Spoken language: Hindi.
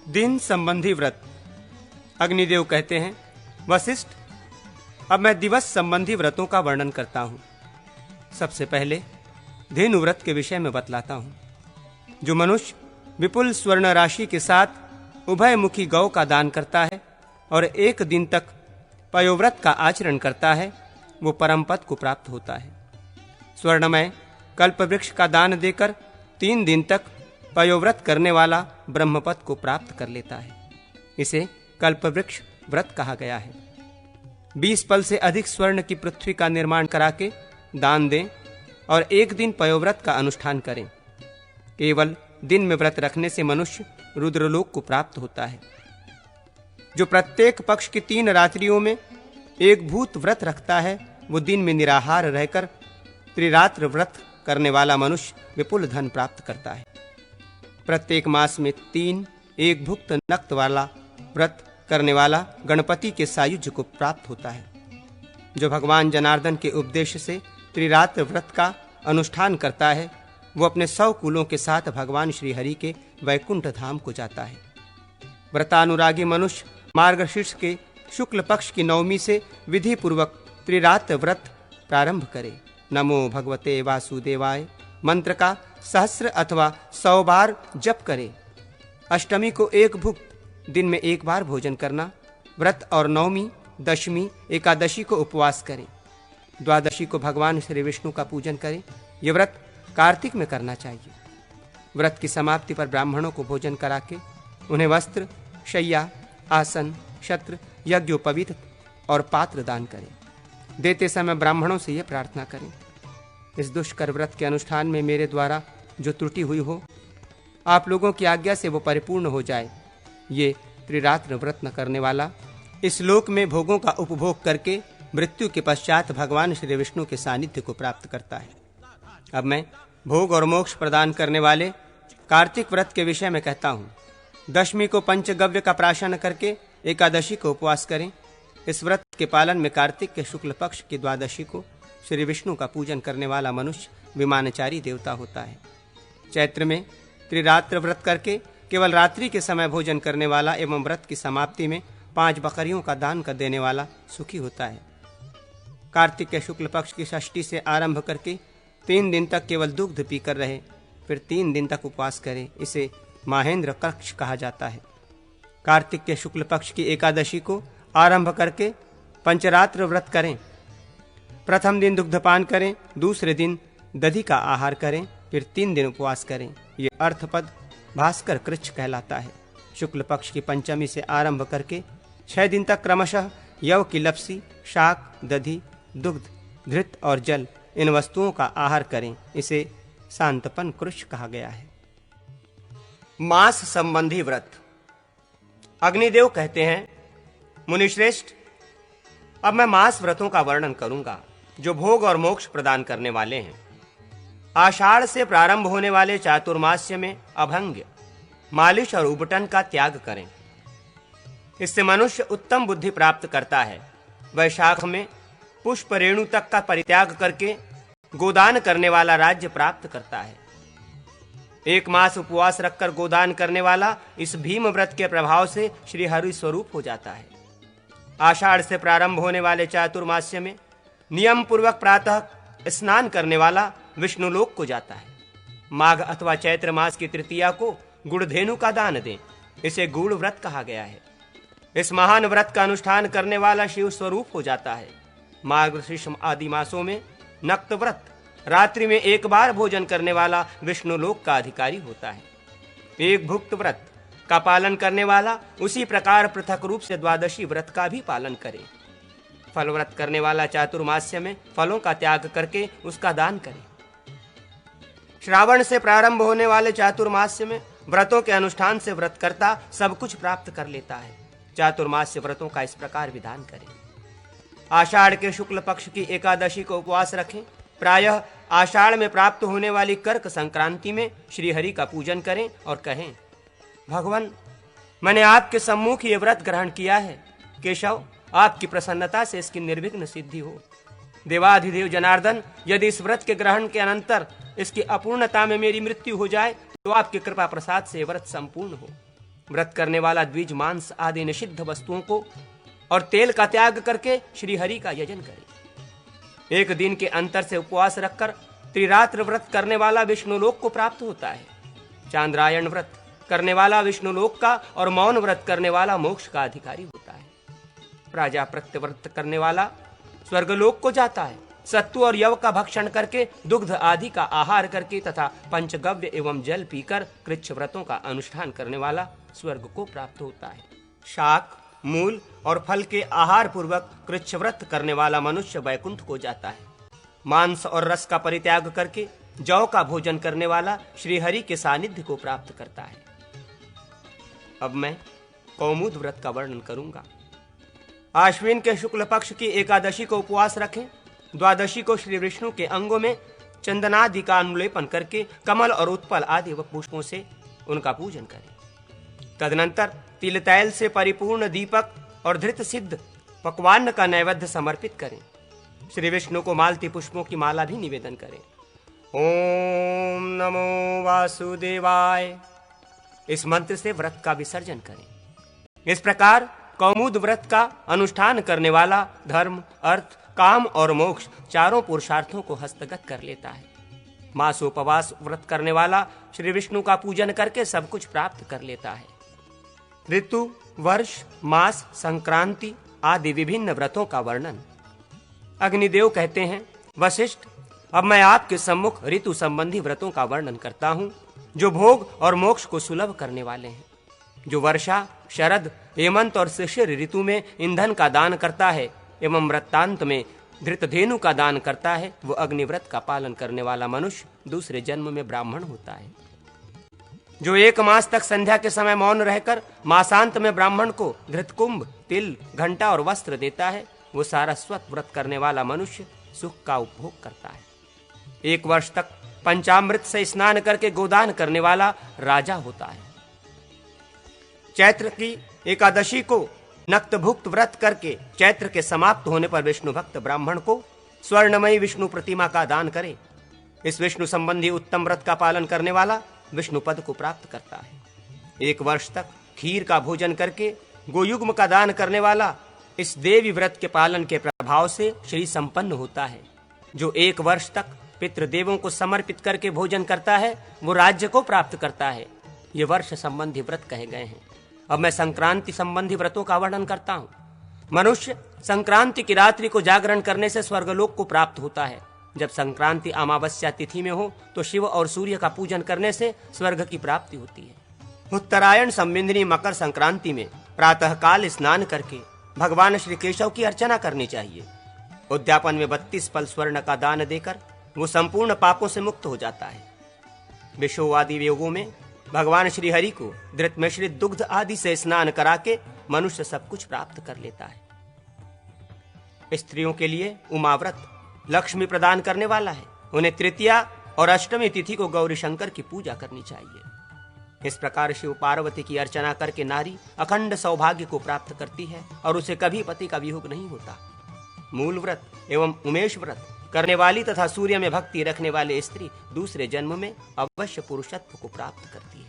दिन संबंधी व्रत। अग्निदेव कहते हैं, वशिष्ठ, अब मैं दिवस संबंधी व्रतों का वर्णन करता हूं। सबसे पहले धेनु व्रत के विषय में बतलाता हूं। जो मनुष्य विपुल स्वर्ण राशि के साथ उभयमुखी गौ का दान करता है और 1 दिन तक पयोव्रत का आचरण करता है, वो परम पद को प्राप्त होता है। स्वर्णमय कल्प वृक्ष का दान देकर 3 दिन तक पयोव्रत करने वाला ब्रह्मपद को प्राप्त कर लेता है। इसे कल्प वृक्ष व्रत कहा गया है। 20 पल से अधिक स्वर्ण की पृथ्वी का निर्माण करा के दान दें और 1 दिन पयोव्रत का अनुष्ठान करें। केवल दिन में व्रत रखने से मनुष्य रुद्रलोक को प्राप्त होता है। जो प्रत्येक पक्ष की 3 रात्रियों में एक भूत व्रत रखता है, वो दिन में निराहार रहकर त्रिरात्र व्रत करने वाला मनुष्य विपुल धन प्राप्त करता है। प्रत्येक मास में 3 एक भुक्त नक्त वाला व्रत करने वाला गणपति के सायुज्य को प्राप्त होता है। जो भगवान जनार्दन के उपदेश से त्रिरात्र व्रत का अनुष्ठान करता है, वो अपने 100 कुलों के साथ भगवान श्री हरि के वैकुंठ धाम को जाता है। व्रतानुरागी मनुष्य मार्गशीर्ष के शुक्ल पक्ष की नवमी से विधि पूर्वक त्रिरात्र व्रत प्रारंभ करे। नमो भगवते वासुदेवाय मंत्र का 1000 अथवा 100 बार जप करे। अष्टमी को एक भुक्त दिन में 1 बार भोजन करना। व्रत और नवमी, दशमी, एकादशी को उपवास करें। द्वादशी को भगवान श्री विष्णु का पूजन करें। यह व्रत कार्तिक में करना चाहिए। व्रत की समाप्ति पर ब्राह्मणों को भोजन करा के उन्हें वस्त्र, शय्या, आसन, छत्र, यज्ञोपवीत और पात्र दान करें। देते समय ब्राह्मणों से यह प्रार्थना करें, इस दुष्कर व्रत के अनुष्ठान में मेरे द्वारा जो त्रुटि हुई हो, आप लोगों की आज्ञा से वो परिपूर्ण हो जाए। ये त्रिरात्र व्रत न करने वाला इस लोक में भोगों का उपभोग करके मृत्यु के पश्चात भगवान श्री विष्णु के सानिध्य को प्राप्त करता है। अब मैं भोग और मोक्ष प्रदान करने वाले कार्तिक व्रत के विषय में कहता हूँ। दशमी को पंचगव्य का प्राशन करके एकादशी को उपवास करें। इस व्रत के पालन में कार्तिक के शुक्ल पक्ष की द्वादशी को श्री विष्णु का पूजन करने वाला मनुष्य विमानचारी देवता होता है। चैत्र में त्रिरात्र व्रत करके केवल रात्रि के समय भोजन करने वाला एवं व्रत की समाप्ति में 5 बकरियों का दान कर देने वाला सुखी होता है। कार्तिक के शुक्ल पक्ष की षष्ठी से आरंभ करके 3 दिन तक केवल दुग्ध पीकर रहे, फिर 3 दिन तक उपवास करे। इसे माहेंद्र कक्ष कहा जाता है। कार्तिक के शुक्ल पक्ष की एकादशी को आरंभ करके पंचरात्र व्रत करें। प्रथम दिन दुग्धपान करें, दूसरे दिन दधि का आहार करें, फिर 3 दिन उपवास करें। ये अर्थपद भास्कर कृच्छ कहलाता है। शुक्ल पक्ष की पंचमी से आरंभ करके 6 दिन तक क्रमशः यव की लपसी, शाक, दधि, दुग्ध, घृत और जल इन वस्तुओं का आहार करें। इसे शांतपन कृच्छ कहा गया है। मास संबंधी व्रत। अग्निदेव कहते हैं, मुनिश्रेष्ठ, अब मैं मास व्रतों का वर्णन करूंगा जो भोग और मोक्ष प्रदान करने वाले हैं। आषाढ़ से प्रारंभ होने वाले चातुर्मास्य में अभंग, मालिश और उबटन का त्याग करें। इससे मनुष्य उत्तम बुद्धि प्राप्त करता है। वैशाख में पुष्प रेणु तक का परित्याग करके गोदान करने वाला राज्य प्राप्त करता है। 1 मास उपवास रखकर गोदान करने वाला इस भीम व्रत के प्रभाव से श्री हरि स्वरूप हो जाता है। आषाढ़ से प्रारंभ होने वाले चातुर्मास्य में नियम पूर्वक प्रातः स्नान करने वाला विष्णुलोक को जाता है। माघ अथवा चैत्र मास की तृतीया को गुड़धेनु का दान दें। इसे गूढ़ व्रत कहा गया है। इस महान व्रत का अनुष्ठान करने वाला शिव स्वरूप हो जाता है। मार्गशीर्ष आदि मासों में नक्त व्रत, रात्रि में 1 बार भोजन करने वाला विष्णुलोक का अधिकारी होता है। एक भुक्त व्रत का पालन करने वाला उसी प्रकार पृथक रूप से द्वादशी व्रत का भी पालन करे। फल व्रत करने वाला चातुर्मास्य में फलों का त्याग करके उसका दान करे। श्रावण से प्रारंभ होने वाले चातुर्मास्य में व्रतों के अनुष्ठान से व्रतकर्ता सब कुछ प्राप्त कर लेता है। चातुर्मास्य व्रतों का इस प्रकार विधान करें। आषाढ़ के शुक्ल पक्ष की एकादशी को उपवास रखें। प्रायः आषाढ़ में प्राप्त होने वाली कर्क संक्रांति में श्री हरि का पूजन करें और कहें, भगवान, मैंने आपके सम्मुख ये व्रत ग्रहण किया है। केशव, आपकी प्रसन्नता से इसकी निर्विघ्न सिद्धि हो। देवाधिदेव जनार्दन, यदि इस व्रत के ग्रहण के अनंतर इसकी अपूर्णता में मेरी मृत्यु हो जाए तो आपकी कृपा प्रसाद से व्रत संपूर्ण हो। व्रत करने वाला द्विज, मांस आदि निषिद्ध वस्तुओं को और तेल का त्याग करके श्री हरि का यजन करे। एक दिन के अंतर से उपवास रखकर त्रिरात्र व्रत करने वाला विष्णुलोक को प्राप्त होता है। चांद्रायण व्रत करने वाला विष्णुलोक का और मौन व्रत करने वाला मोक्ष का अधिकारी होता है। प्राजापत्य व्रत करने वाला स्वर्गलोक को जाता है। सत्तु और यव का भक्षण करके, दुग्ध आदि का आहार करके तथा पंचगव्य एवं जल पीकर कृच्छ व्रतों का अनुष्ठान करने वाला स्वर्ग को प्राप्त होता है। शाक, मूल और फल के आहार पूर्वक कृच्छ व्रत करने वाला मनुष्य वैकुंठ को जाता है। मांस और रस का परित्याग करके जौ का भोजन करने वाला श्रीहरि के सानिध्य को प्राप्त करता है। अब मैं कौमुद व्रत का वर्णन करूंगा। आश्विन के शुक्ल पक्ष की एकादशी को उपवास रखें। द्वादशी को श्री विष्णु के अंगों में चंदनादि का अनुलेपन करके कमल और उत्पल आदि व पुष्पों से उनका पूजन करें। तदनंतर तिल तैल से परिपूर्ण दीपक और धृत सिद्ध पकवान का नैवेद्य समर्पित करें। श्री विष्णु को मालती पुष्पों की माला भी निवेदन करें। ओम नमो वासुदेवाय, इस मंत्र से व्रत का विसर्जन करें। इस प्रकार कौमुद व्रत का अनुष्ठान करने वाला धर्म, अर्थ, काम और मोक्ष चारों पुरुषार्थों को हस्तगत कर लेता है। मासोपवास व्रत करने वाला श्री विष्णु का पूजन करके सब कुछ प्राप्त कर लेता है। ऋतु, वर्ष, मास, संक्रांति आदि विभिन्न व्रतों का वर्णन। अग्निदेव कहते हैं, वशिष्ठ, अब मैं आपके सम्मुख ऋतु संबंधी व्रतों का वर्णन करता हूं, जो भोग और मोक्ष को सुलभ करने वाले हैं। जो वर्षा, शरद, हेमंत और शिशिर ऋतु में ईंधन का दान करता है एवं व्रतांत में धृतधेनु का दान करता है, वो अग्निव्रत का पालन करने वाला मनुष्य दूसरे जन्म में ब्राह्मण होता है। जो 1 मास तक संध्या के समय मौन रहकर मासांत में ब्राह्मण को धृतकुंभ, तिल, घंटा और वस्त्र देता है, वो सारस्वत व्रत करने वाला मनुष्य सुख का उपभोग करता है। 1 वर्ष तक पंचामृत से स्नान करके गोदान करने वाला राजा होता है। चैत्र की एकादशी को नक्तभुक्त व्रत करके चैत्र के समाप्त होने पर विष्णु भक्त ब्राह्मण को स्वर्णमयी विष्णु प्रतिमा का दान करे। इस विष्णु संबंधी उत्तम व्रत का पालन करने वाला विष्णु पद को प्राप्त करता है। 1 वर्ष तक खीर का भोजन करके गोयुग्म का दान करने वाला इस देवी व्रत के पालन के प्रभाव से श्री संपन्न होता है। जो 1 वर्ष तक पितृदेवों को समर्पित करके भोजन करता है, वो राज्य को प्राप्त करता है। ये वर्ष संबंधी व्रत कहे गए हैं। अब मैं संक्रांति संबंधी व्रतों का वर्णन करता हूँ। मनुष्य संक्रांति की रात्रि को जागरण करने से स्वर्गलोक को प्राप्त होता है। जब संक्रांति अमावस्या तिथि में हो तो शिव और सूर्य का पूजन करने से स्वर्ग की प्राप्ति होती है। उत्तरायण संबिंदनी मकर संक्रांति में प्रातः काल स्नान करके भगवान श्री केशव की अर्चना करनी चाहिए। उद्यापन में 32 पल स्वर्ण का दान देकर वो संपूर्ण पापों से मुक्त हो जाता है। विषोवादि योगों में भगवान श्री हरि को धृत मिश्रित दुग्ध आदि से स्नान करा के मनुष्य सब कुछ प्राप्त कर लेता है। स्त्रियों के लिए उमाव्रत लक्ष्मी प्रदान करने वाला है। उन्हें तृतीया और अष्टमी तिथि को गौरी शंकर की पूजा करनी चाहिए। इस प्रकार शिव पार्वती की अर्चना करके नारी अखंड सौभाग्य को प्राप्त करती है और उसे कभी पति का वियोग नहीं होता। मूल व्रत एवं उमेश व्रत करने वाली तथा सूर्य में भक्ति रखने वाली स्त्री दूसरे जन्म में अवश्य पुरुषत्व को प्राप्त करती है।